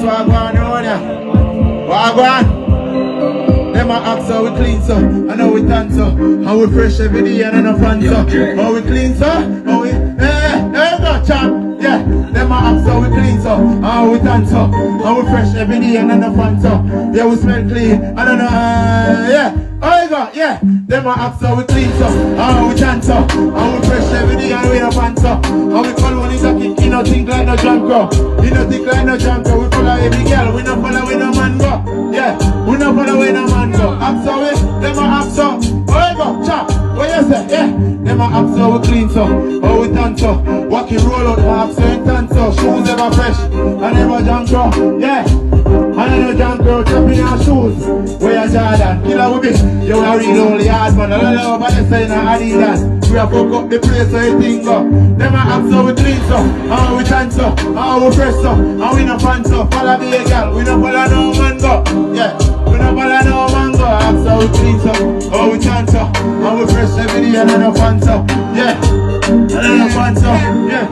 Wagwan, Wagwan. Them a ask how we clean so, and how we dance so, how we fresh every day and no fun so, how we clean so, how we, there you go, champ, yeah. Them a ask how we clean so, how we dance so, how we fresh every day and no fun so, yeah we smell clean, I don't know, yeah. Oh you go, yeah. Them a ask how we clean so, how we dance so, how we fresh every day and we no fun so, how we call one is a kick, you no think like no jump go, you no think like no jump go, we follow every girl, we no follow we no man go, yeah. We no follow we no man go, ask how we, them a ask so, oh you go, chop, what you say, yeah. Them a ask how we clean so, how we dance so, walk it roll out, them a ask how we dance so, shoes ever fresh, and never jump go, yeah. And I know jump girl chopping your shoes. Where you Jordan, killer with me. You are real only hard man. I don't know about the sign of Adidas. We have fuck up the place where you think go. Them a ask how we clean so, how we dance so, how we fresh so, how we no fan so. Follow me a girl, we no follow no man go. Yeah, we no follow no man go. Ask how we clean so, how we dance so, how we fresh every day and no fan so. Yeah, and no fan so. Yeah,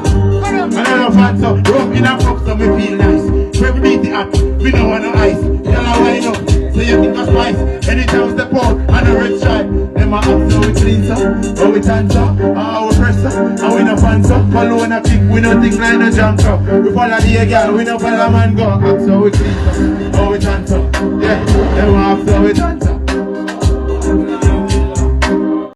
and no fan so. Rough in a fuck so me feel nice. When we beat it up, we don't want no ice. Tell her why no, so you think of spice. Anytime we step out, and a red stripe. Them a ask how we clean so, how we dance so, how we fresh so, how we no fan so. Follow on a kick, we no think like no jump so. We follow the girl, we no follow man go. Ask how we clean so, how we dance so. Yeah, them a ask how we dance so.